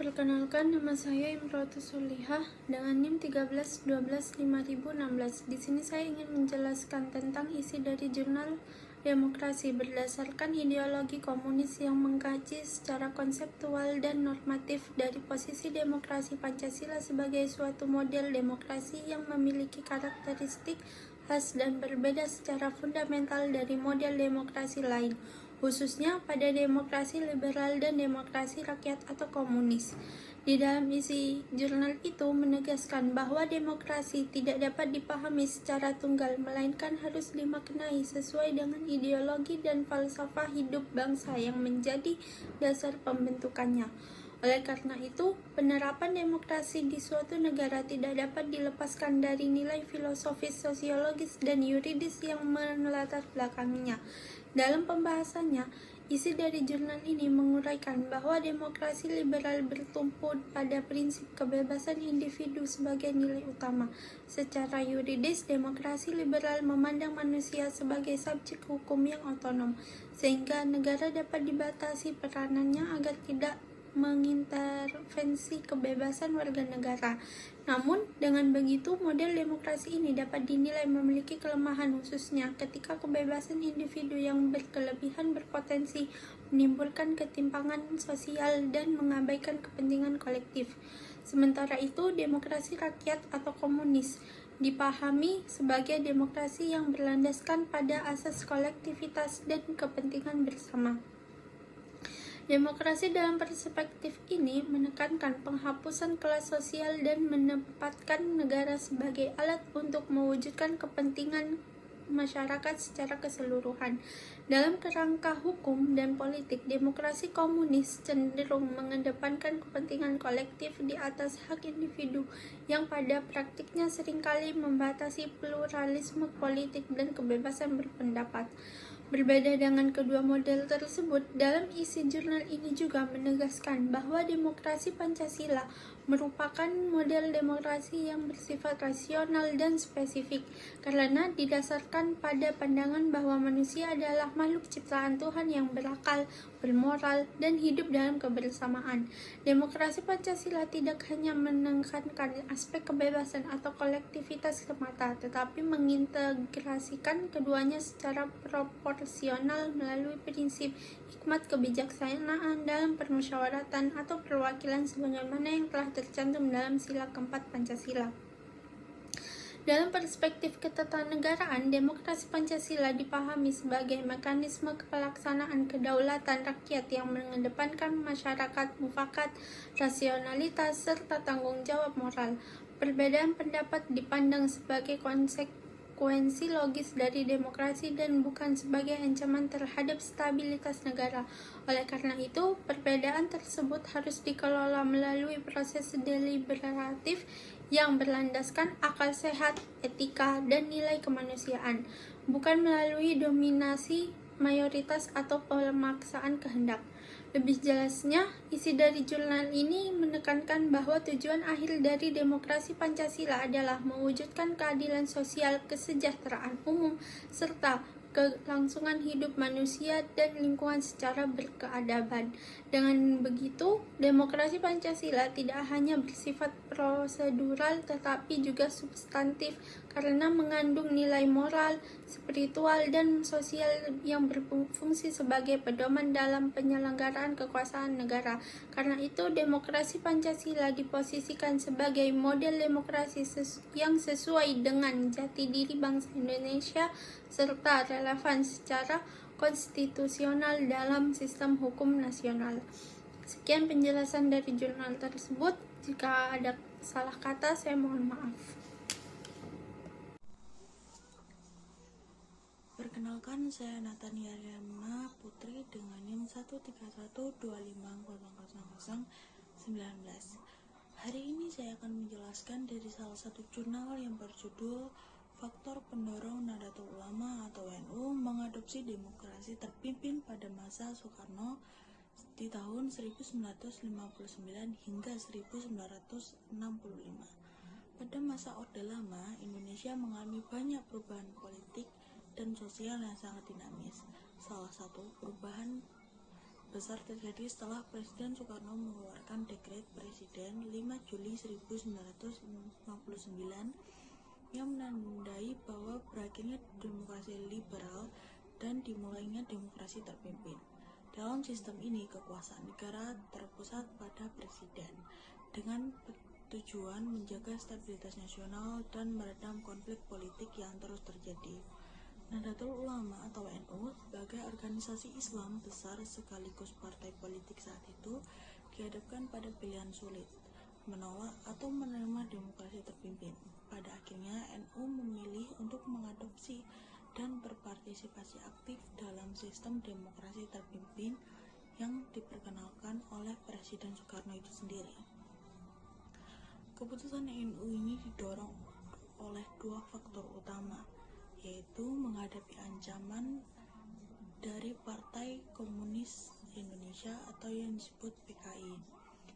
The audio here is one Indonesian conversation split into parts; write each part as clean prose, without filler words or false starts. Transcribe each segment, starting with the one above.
Perkenalkan, nama saya Imrotus Sulihah dengan NIM 13125016. Di sini saya ingin menjelaskan tentang isi dari jurnal Demokrasi berdasarkan ideologi komunis yang mengkaji secara konseptual dan normatif dari posisi demokrasi Pancasila sebagai suatu model demokrasi yang memiliki karakteristik khas dan berbeda secara fundamental dari model demokrasi lain, khususnya pada demokrasi liberal dan demokrasi rakyat atau komunis. Di dalam isi jurnal itu menegaskan bahwa demokrasi tidak dapat dipahami secara tunggal, melainkan harus dimaknai sesuai dengan ideologi dan falsafah hidup bangsa yang menjadi dasar pembentukannya. Oleh karena itu, penerapan demokrasi di suatu negara tidak dapat dilepaskan dari nilai filosofis, sosiologis, dan yuridis yang melatar belakanginya. Dalam pembahasannya, isi dari jurnal ini menguraikan bahwa demokrasi liberal bertumpu pada prinsip kebebasan individu sebagai nilai utama. Secara yuridis, demokrasi liberal memandang manusia sebagai subjek hukum yang otonom, sehingga negara dapat dibatasi peranannya agar tidak mengintervensi kebebasan warga negara. Namun, dengan begitu, model demokrasi ini dapat dinilai memiliki kelemahan, khususnya ketika kebebasan individu yang berkelebihan berpotensi menimbulkan ketimpangan sosial dan mengabaikan kepentingan kolektif. Sementara itu, demokrasi rakyat atau komunis dipahami sebagai demokrasi yang berlandaskan pada asas kolektivitas dan kepentingan bersama. Demokrasi dalam perspektif ini menekankan penghapusan kelas sosial dan menempatkan negara sebagai alat untuk mewujudkan kepentingan masyarakat secara keseluruhan. Dalam kerangka hukum dan politik, demokrasi komunis cenderung mengedepankan kepentingan kolektif di atas hak individu yang pada praktiknya seringkali membatasi pluralisme politik dan kebebasan berpendapat. Berbeda dengan kedua model tersebut, dalam isi jurnal ini juga menegaskan bahwa demokrasi Pancasila merupakan model demokrasi yang bersifat rasional dan spesifik, karena didasarkan pada pandangan bahwa manusia adalah makhluk ciptaan Tuhan yang berakal, bermoral, dan hidup dalam kebersamaan. Demokrasi Pancasila tidak hanya menekankan aspek kebebasan atau kolektivitas semata, tetapi mengintegrasikan keduanya secara proporsional melalui prinsip hikmat kebijaksanaan dalam permusyawaratan atau perwakilan sebagaimana yang telah tercantum dalam sila keempat Pancasila. Dalam perspektif ketatanegaraan, demokrasi Pancasila dipahami sebagai mekanisme pelaksanaan kedaulatan rakyat yang mengedepankan masyarakat mufakat, rasionalitas, serta tanggung jawab moral. Perbedaan pendapat dipandang sebagai konsekuensi logis dari demokrasi dan bukan sebagai ancaman terhadap stabilitas negara. Oleh karena itu, perbedaan tersebut harus dikelola melalui proses deliberatif yang berlandaskan akal sehat, etika, dan nilai kemanusiaan, bukan melalui dominasi mayoritas atau pemaksaan kehendak. Lebih jelasnya, isi dari jurnal ini menekankan bahwa tujuan akhir dari demokrasi Pancasila adalah mewujudkan keadilan sosial, kesejahteraan umum, serta kelangsungan hidup manusia dan lingkungan secara berkeadaban. Dengan begitu, demokrasi Pancasila tidak hanya bersifat prosedural tetapi juga substantif karena mengandung nilai moral, spiritual, dan sosial yang berfungsi sebagai pedoman dalam penyelenggaraan kekuasaan negara. Karena itu, demokrasi Pancasila diposisikan sebagai model demokrasi yang sesuai dengan jati diri bangsa Indonesia serta relevan secara konstitusional dalam sistem hukum nasional. Sekian penjelasan dari jurnal tersebut. Jika ada salah kata, saya mohon maaf. Perkenalkan, saya Natania Riana Putri dengan NIM 13125000019. Hari ini saya akan menjelaskan dari salah satu jurnal yang berjudul Faktor Pendorong Nahdlatul Ulama atau NU mengadopsi demokrasi terpimpin pada masa Soekarno di tahun 1959 hingga 1965. Pada masa Orde Lama, Indonesia mengalami banyak perubahan politik dan sosial yang sangat dinamis. Salah satu perubahan besar terjadi setelah Presiden Soekarno mengeluarkan Dekret Presiden 5 Juli 1959 yang menandai bahwa berakhirnya demokrasi liberal dan dimulainya demokrasi terpimpin. Dalam sistem ini, kekuasaan negara terpusat pada presiden dengan tujuan menjaga stabilitas nasional dan meredam konflik politik yang terus terjadi. Nahdlatul Ulama atau NU sebagai organisasi Islam besar sekaligus partai politik saat itu dihadapkan pada pilihan sulit, menolak atau menerima demokrasi terpimpin. Pada akhirnya NU memilih untuk mengadopsi dan berpartisipasi aktif dalam sistem demokrasi terpimpin yang diperkenalkan oleh Presiden Soekarno itu sendiri. Keputusan NU ini didorong oleh dua faktor utama, yaitu menghadapi ancaman dari Partai Komunis Indonesia atau yang disebut PKI.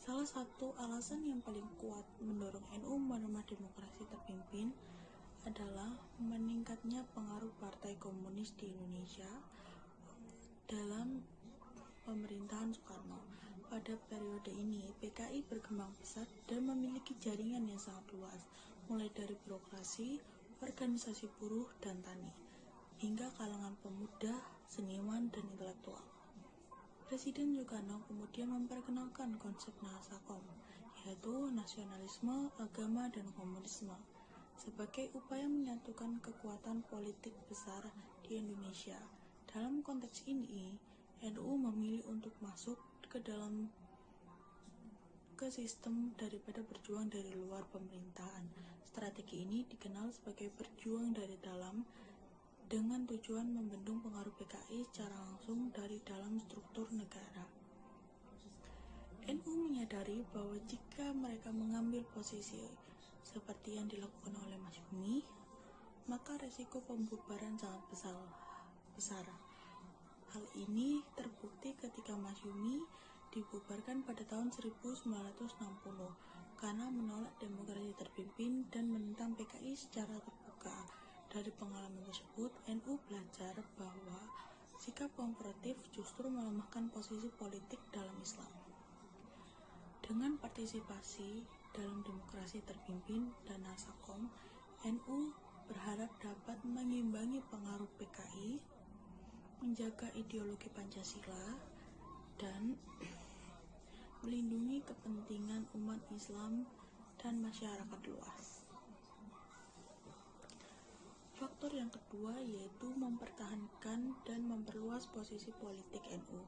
Salah satu alasan yang paling kuat mendorong NU menerima demokrasi terpimpin adalah meningkatnya pengaruh Partai Komunis di Indonesia dalam pemerintahan Soekarno. Pada periode ini, PKI berkembang pesat dan memiliki jaringan yang sangat luas, mulai dari birokrasi, organisasi buruh dan tani, hingga kalangan pemuda, seniman, dan intelektual. Presiden Soekarno kemudian memperkenalkan konsep Nasakom, yaitu nasionalisme, agama, dan komunisme, sebagai upaya menyatukan kekuatan politik besar di Indonesia. Dalam konteks ini, NU memilih untuk masuk ke sistem daripada berjuang dari luar pemerintahan. Strategi ini dikenal sebagai berjuang dari dalam dengan tujuan membendung pengaruh PKI secara langsung dari dalam struktur negara. NU menyadari bahwa jika mereka mengambil posisi seperti yang dilakukan oleh Mas Yumi, maka resiko pembubaran sangat besar. Hal ini terbukti ketika Mas Yumi dibubarkan pada tahun 1960 karena menolak demokrasi terpimpin dan menentang PKI secara terbuka. Dari pengalaman tersebut, NU belajar bahwa sikap konfrontatif justru melemahkan posisi politik dalam Islam. Dengan partisipasi dalam demokrasi terpimpin dan Nasakom, NU berharap dapat mengimbangi pengaruh PKI, menjaga ideologi Pancasila, dan melindungi kepentingan umat Islam dan masyarakat luas. Faktor yang kedua yaitu mempertahankan dan memperluas posisi politik NU.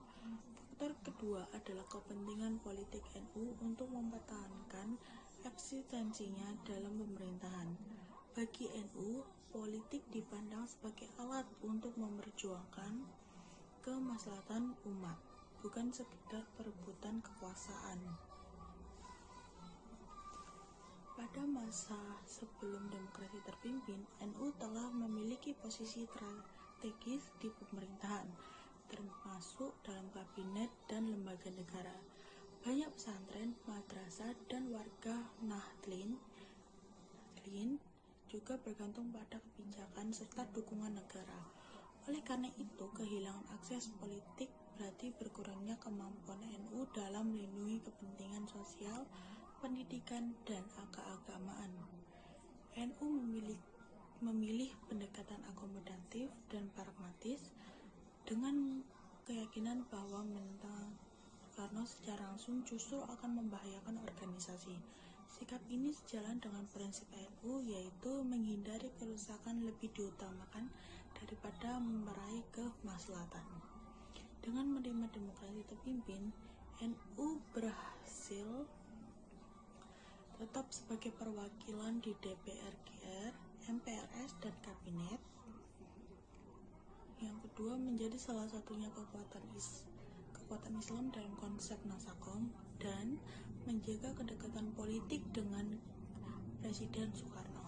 Faktor kedua adalah kepentingan politik NU untuk mempertahankan eksistensinya dalam pemerintahan. Bagi NU, politik dipandang sebagai alat untuk memperjuangkan kemaslahatan umat, bukan sekedar perebutan kekuasaan. Pada masa sebelum demokrasi terpimpin, NU telah memiliki posisi strategis di pemerintahan, termasuk dalam kabinet dan lembaga negara. Banyak pesantren, madrasah, dan warga Nahdlin juga bergantung pada kebijakan serta dukungan negara. Oleh karena itu, kehilangan akses politik berarti berkurangnya kemampuan NU dalam melindungi kepentingan sosial, pendidikan, dan keagamaan. NU memilih pendekatan akomodatif dan pragmatis dengan keyakinan bahwa menentang Soekarno secara langsung justru akan membahayakan organisasi. Sikap ini sejalan dengan prinsip NU, yaitu menghindari kerusakan lebih diutamakan daripada meraih kemaslahatan. Dengan menerima demokrasi terpimpin, NU berhasil tetap sebagai perwakilan di DPR, MPRS, dan Kabinet. Yang kedua, menjadi salah satunya kekuatan Islam dalam konsep Nasakom dan menjaga kedekatan politik dengan Presiden Soekarno.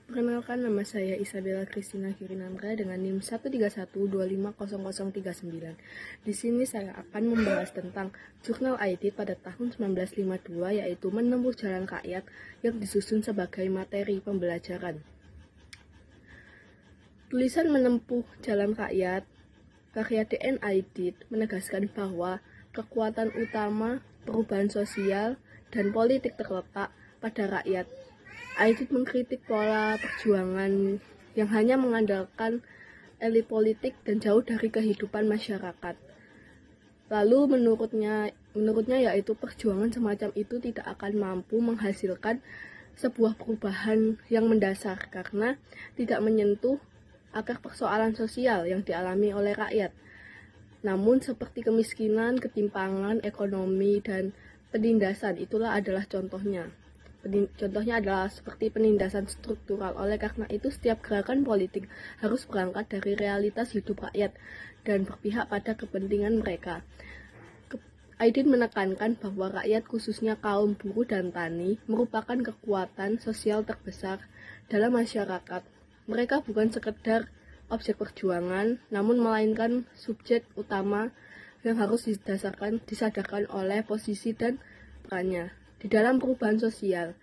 Perkenalkan, nama saya Isabella Christina Kirinandra dengan NIM 131250039. Di sini saya akan membahas tentang jurnal IT pada tahun 1952, yaitu Menempuh Jalan Rakyat, yang disusun sebagai materi pembelajaran. Tulisan Menempuh Jalan Rakyat Karya DN Aidit menegaskan bahwa kekuatan utama perubahan sosial dan politik terletak pada rakyat. Aidit mengkritik pola perjuangan yang hanya mengandalkan elit politik dan jauh dari kehidupan masyarakat. Lalu menurutnya yaitu perjuangan semacam itu tidak akan mampu menghasilkan sebuah perubahan yang mendasar karena tidak menyentuh akar persoalan sosial yang dialami oleh rakyat. Namun seperti kemiskinan, ketimpangan ekonomi, dan penindasan itulah adalah contohnya. Contohnya adalah seperti penindasan struktural. Oleh karena itu, setiap gerakan politik harus berangkat dari realitas hidup rakyat dan berpihak pada kepentingan mereka. Aidit menekankan bahwa rakyat khususnya kaum buruh dan tani merupakan kekuatan sosial terbesar dalam masyarakat. Mereka bukan sekedar objek perjuangan, namun melainkan subjek utama yang harus disadarkan oleh posisi dan perannya. Di dalam perubahan sosial,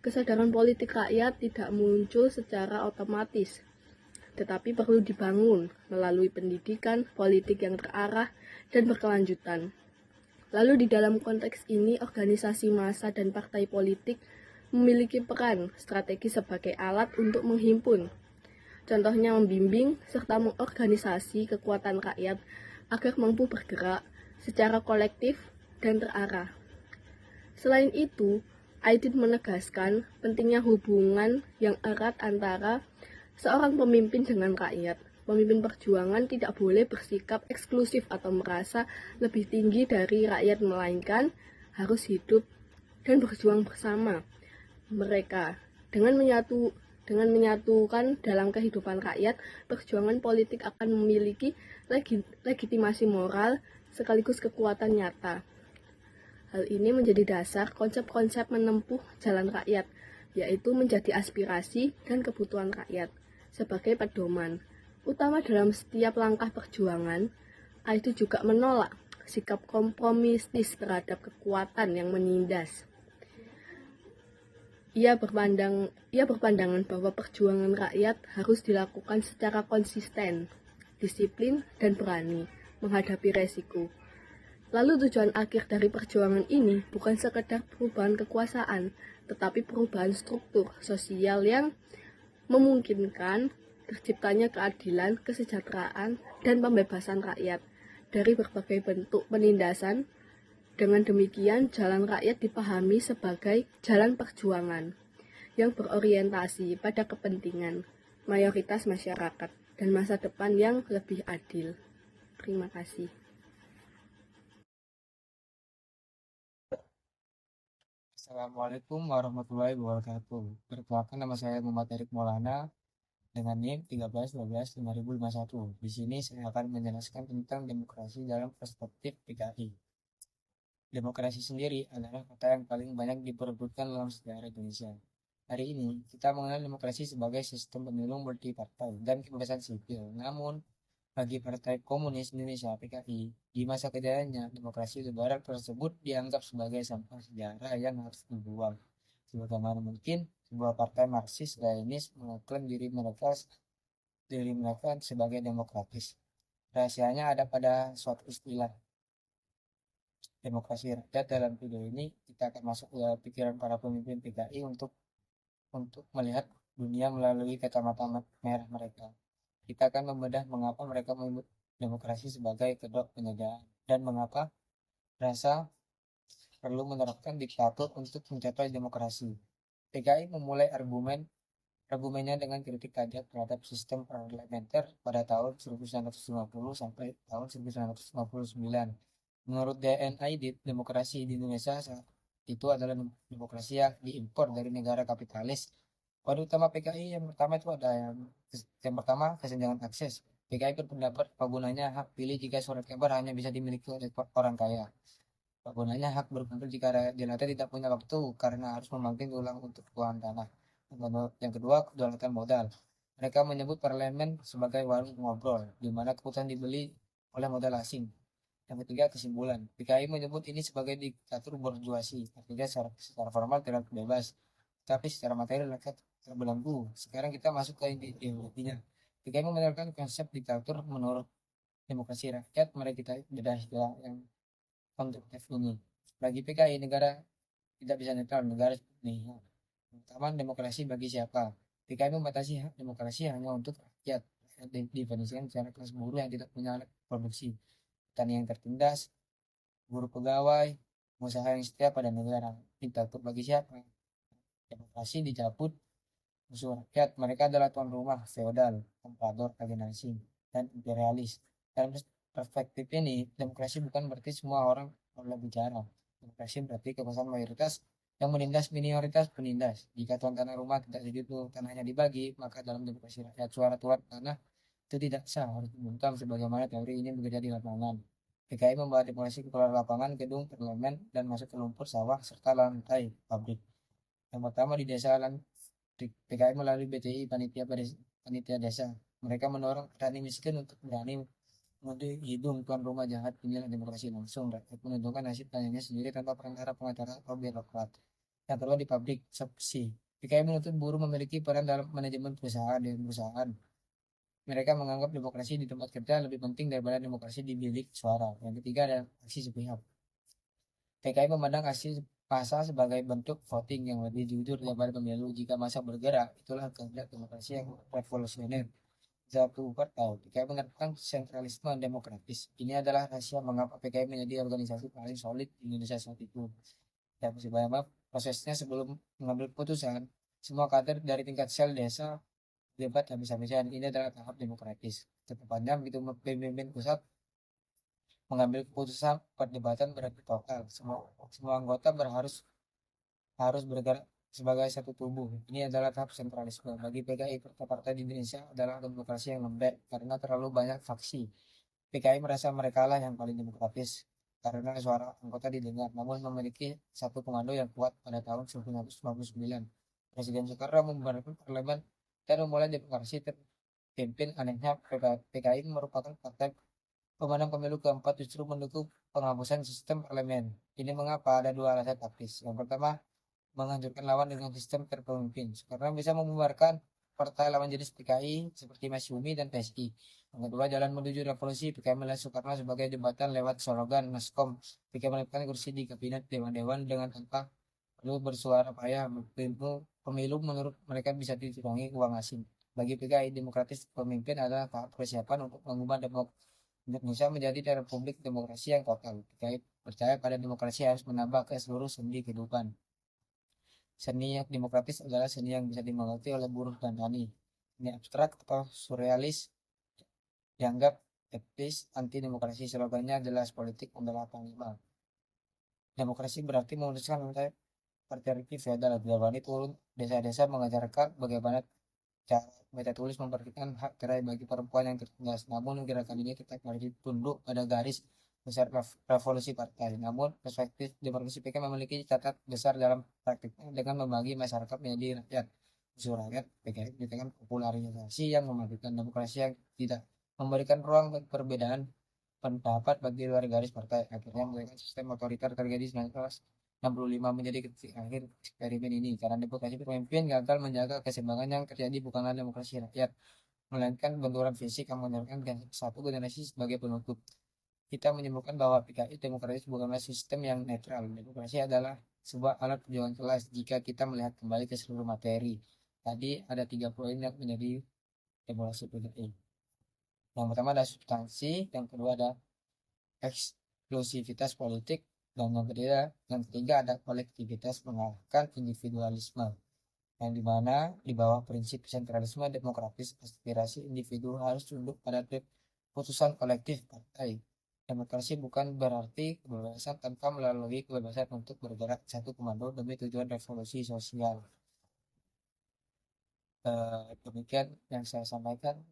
kesadaran politik rakyat tidak muncul secara otomatis, tetapi perlu dibangun melalui pendidikan politik yang terarah dan berkelanjutan. Lalu di dalam konteks ini, organisasi massa dan partai politik memiliki peran strategi sebagai alat untuk menghimpun. Contohnya membimbing serta mengorganisasi kekuatan rakyat agar mampu bergerak secara kolektif dan terarah. Selain itu, Aidit menegaskan pentingnya hubungan yang erat antara seorang pemimpin dengan rakyat. Pemimpin perjuangan tidak boleh bersikap eksklusif atau merasa lebih tinggi dari rakyat, melainkan harus hidup dan berjuang bersama mereka. Dengan menyatukan dalam kehidupan rakyat, perjuangan politik akan memiliki legitimasi moral sekaligus kekuatan nyata. Hal ini menjadi dasar konsep-konsep menempuh jalan rakyat, yaitu menjadi aspirasi dan kebutuhan rakyat sebagai pedoman utama dalam setiap langkah perjuangan. Aidit juga menolak sikap kompromistis terhadap kekuatan yang menindas. Ia berpandangan bahwa perjuangan rakyat harus dilakukan secara konsisten, disiplin, dan berani menghadapi resiko. Lalu tujuan akhir dari perjuangan ini bukan sekedar perubahan kekuasaan, tetapi perubahan struktur sosial yang memungkinkan terciptanya keadilan, kesejahteraan, dan pembebasan rakyat dari berbagai bentuk penindasan. Dengan demikian, jalan rakyat dipahami sebagai jalan perjuangan yang berorientasi pada kepentingan mayoritas masyarakat dan masa depan yang lebih adil. Terima kasih. Assalamualaikum warahmatullahi wabarakatuh. Perkenalkan, nama saya Muhammad Erik Maulana dengan NIM 13125051. Di sini saya akan menjelaskan tentang demokrasi dalam perspektif PKI. Demokrasi sendiri adalah kata yang paling banyak diperebutkan dalam sejarah Indonesia. Hari ini kita mengenal demokrasi sebagai sistem pemilu multipartai dan kebebasan sipil. Namun bagi Partai Komunis Indonesia (PKI), di masa kejayaannya, demokrasi liberal tersebut dianggap sebagai sampah sejarah yang harus dibuang. Sebagaimana mungkin sebuah partai Marxis-Leninis mengklaim diri mereka sebagai demokratis. Rahasianya ada pada suatu istilah demokrasi rakyat. Dalam video ini kita akan masuk ke pikiran para pemimpin PKI untuk melihat dunia melalui kacamata merah mereka. Kita akan membedah mengapa mereka menyebut demokrasi sebagai kedok penjajahan dan mengapa rasa perlu menerapkan diktator untuk mencapai demokrasi. PKI memulai argumennya dengan kritik tajam terhadap sistem parlementer pada tahun 1950 sampai tahun 1959. Menurut DN Aidit, demokrasi di Indonesia saat itu adalah demokrasi yang diimpor dari negara kapitalis. Kode utama PKI yang pertama itu ada yang pertama, kesenjangan akses. PKI berpendapat penggunanya hak pilih jika surat kabar hanya bisa dimiliki oleh orang kaya. Penggunanya hak berkumpul jika jelata tidak punya waktu karena harus memanggil ulang untuk keuangan tanah. Yang kedua, kedaulatan modal. Mereka menyebut parlemen sebagai warung ngobrol, di mana keputusan dibeli oleh modal asing. Yang ketiga, kesimpulan. PKI menyebut ini sebagai diktator borjuasi, artinya secara formal tidak bebas, tapi secara materi rakyat terbelenggu. Sekarang kita masuk ke intinya. PKI membenarkan konsep diktator menurut demokrasi rakyat, mari kita bedah istilah yang konstruktif ini. Bagi PKI, negara tidak bisa netral, negara ini. Pertama, demokrasi bagi siapa? PKI membatasi hak demokrasi hanya untuk rakyat. Definisikan secara kelas buruh yang tidak punya alat produksi, petani yang tertindas, buruh pegawai, pengusaha yang setia pada negara. Diktator bagi siapa? Demokrasi dicabut musuh rakyat. Mereka adalah tuan rumah, feodal, komprador, alienasi, dan imperialis. Dalam perspektif ini, demokrasi bukan berarti semua orang boleh bicara. Demokrasi berarti kekuasaan mayoritas yang menindas minoritas penindas. Jika tuan tanah rumah tidak setuju tanahnya dibagi, maka dalam demokrasi rakyat suara tuan tanah itu tidak sah, harus dibungkam sebagaimana teori ini bekerja di lapangan. PKI membawa demokrasi ke keluar lapangan, gedung, parlemen, dan masuk ke lumpur sawah serta lantai pabrik. Yang pertama di desa PKI melalui BTI panitia desa. Mereka mendorong petani miskin untuk berani mengunduh hidung tuan rumah jahat. Inilah demokrasi langsung. Rakyat menentukan nasib tanahnya sendiri tanpa perantara pengacara atau birokrat. Yang kedua di pabrik subsidi. PKI menuntut buruh memiliki peran dalam manajemen perusahaan dan perusahaan. Mereka menganggap demokrasi di tempat kerja lebih penting daripada demokrasi di bilik suara. Yang ketiga ada aksi sepihak. PKI memandang aksi massa sebagai bentuk voting yang lebih jujur daripada pemilu. Jika massa bergerak, itulah kehendak demokrasi yang revolusioner. Satu partai, PKI menerapkan sentralisme demokratis. Ini adalah rahasia mengapa PKI menjadi organisasi paling solid di Indonesia saat itu. Dan sebenarnya prosesnya sebelum mengambil keputusan, semua kader dari tingkat sel desa debat habis-habisan. Ini adalah tahap demokratis. Tetapannya begitu pemimpin pusat mengambil keputusan, perdebatan berarti total. Semua anggota harus bergerak sebagai satu tubuh. Ini adalah tahap sentralisme. Bagi PKI, partai di Indonesia adalah demokrasi yang lembek karena terlalu banyak faksi. PKI merasa mereka lah yang paling demokratis karena suara anggota didengar, namun memiliki satu komando yang kuat. Pada tahun 1999, Presiden Soekarno membubarkan parlemen dan memulai demokrasi terpimpin. Anehnya, PKI merupakan partai pemenang pemilu keempat justru mendukung penghapusan sistem parlemen. Ini mengapa? Ada dua alasan taktis. Yang pertama, menghancurkan lawan dengan sistem terpemimpin. Karena bisa membubarkan partai lawan jenis PKI seperti Masyumi dan PSI. Yang kedua, jalan menuju revolusi. PKI melihat Soekarno sebagai jembatan lewat slogan Naskom. PKI mendapatkan kursi di kabinet dewan-dewan dengan tanpa perlu bersuara payah. Pemilu menurut mereka bisa dicurangi uang asing. Bagi PKI, demokratis pemimpin adalah tahap persiapan untuk mengubah Indonesia menjadi republik demokrasi yang total. PKI percaya pada demokrasi harus menambah ke seluruh sendi kehidupan. Seni yang demokratis adalah seni yang bisa dimengerti oleh buruh dan tani. Seni abstrak atau surrealis dianggap etis anti demokrasi. Slogannya jelas, politik adalah panglima. Demokrasi berarti memutuskan rantai patriarki feodal. Berani turun desa-desa mengajarkan bagaimana cara baca tulis memperhatikan hak cerai bagi perempuan yang tertindas. Namun gerakan ini tetap harus tunduk pada garis besar revolusi partai. Namun perspektif demokrasi PKI memiliki catat besar dalam praktiknya dengan membagi masyarakat menjadi rakyat. Usul rakyat PKI dengan popularisasi yang memadukan demokrasi yang tidak memberikan ruang bagi perbedaan pendapat bagi luar garis partai. Akhirnya memberikan sistem otoriter terjadi 1965 menjadi titik akhir eksperimen ini. Karena demokrasi pemimpin gagal menjaga keseimbangan yang terjadi bukanlah demokrasi rakyat, melainkan benturan fisik yang menyebabkan satu generasi sebagai penutup. Kita menyebutkan bahwa PKI demokratis bukanlah sistem yang netral. Demokrasi adalah sebuah alat perjuangan kelas jika kita melihat kembali ke seluruh materi. Tadi ada 3 poin yang menjadi demokrasi PKI. Yang pertama ada substansi, yang kedua ada eksklusivitas politik, dan yang ketiga ada kolektivitas mengalahkan individualisme, yang dimana di bawah prinsip sentralisme demokratis aspirasi individu harus tunduk pada keputusan kolektif partai. Demokrasi bukan berarti kebebasan tanpa melalui kebebasan untuk bergerak satu komando demi tujuan revolusi sosial. Demikian yang saya sampaikan.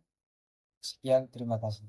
Sekian, terima kasih.